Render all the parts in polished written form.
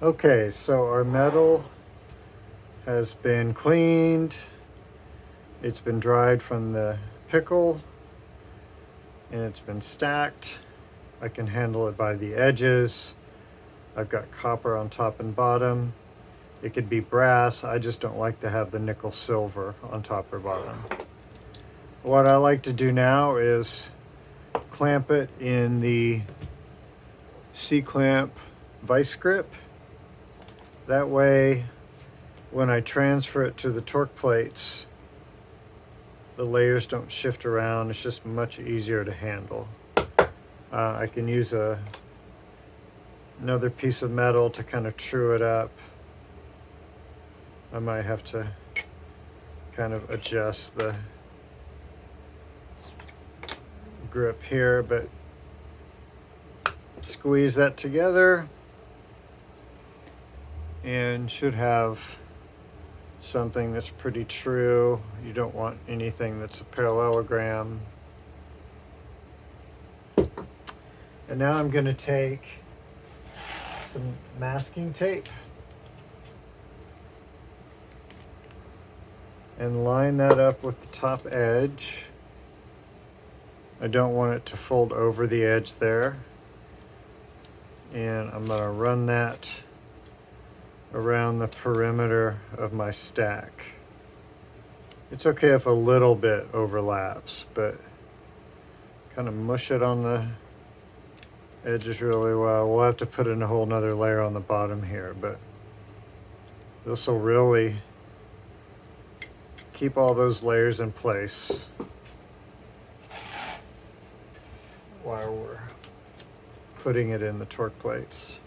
Okay, so our metal has been cleaned. It's been dried from the pickle and it's been stacked. I can handle it by the edges. I've got copper on top and bottom. It could be brass. I just don't like to have the nickel silver on top or bottom. What I like to do now is clamp it in the C-clamp vice grip. That way, when I transfer it to the torque plates, the layers don't shift around. It's just much easier to handle. I can use another piece of metal to kind of true it up. I might have to kind of adjust the grip here, but squeeze that together and should have something that's pretty true. You don't want anything that's a parallelogram. And now I'm going to take some masking tape and line that up with the top edge. I don't want it to fold over the edge there. And I'm going to run that around the perimeter of my stack. It's okay if a little bit overlaps, but kind of mush it on the edges really well. We'll have to put in a whole nother layer on the bottom here, but this will really keep all those layers in place while we're putting it in the torque plates.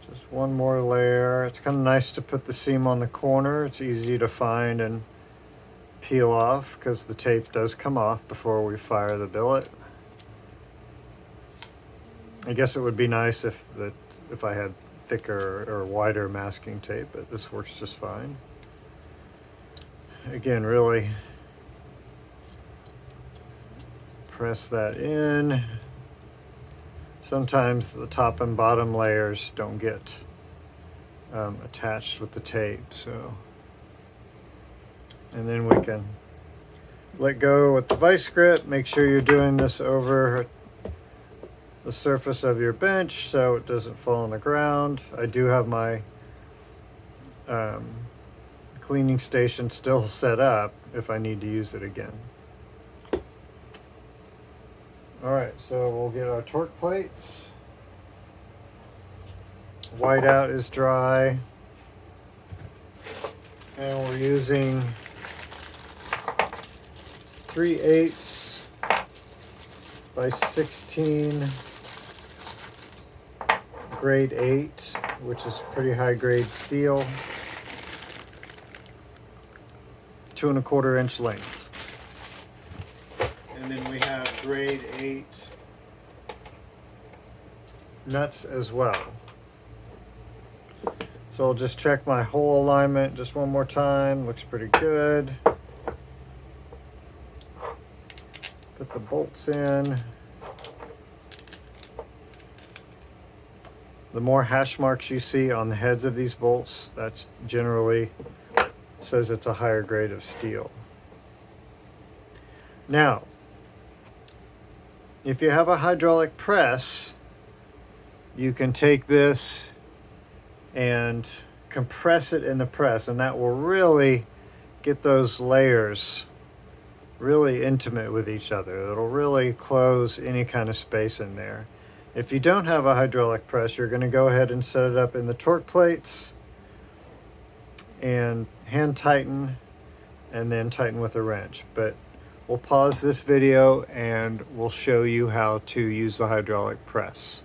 Just one more layer. It's kind of nice to put the seam on the corner. It's easy to find and peel off because the tape does come off before we fire the billet. I guess it would be nice if I had thicker or wider masking tape, but this works just fine. Again, really press that in. Sometimes the top and bottom layers don't get attached with the tape, so. And then we can let go with the vice grip. Make sure you're doing this over the surface of your bench so it doesn't fall on the ground. I do have my cleaning station still set up if I need to use it again. All right, so we'll get our torque plates. Whiteout is dry. And we're using 3/8 by 16 grade 8, which is pretty high grade steel. 2 1/4 inch length. And then we have grade 8 nuts as well. So I'll just check my hole alignment just one more time. Looks pretty good. Put the bolts in. The more hash marks you see on the heads of these bolts, that's generally says it's a higher grade of steel. Now, if you have a hydraulic press, you can take this and compress it in the press, and that will really get those layers really intimate with each other. It'll really close any kind of space in there. If you don't have a hydraulic press, you're going to go ahead and set it up in the torque plates and hand tighten and then tighten with a wrench. But we'll pause this video and we'll show you how to use the hydraulic press.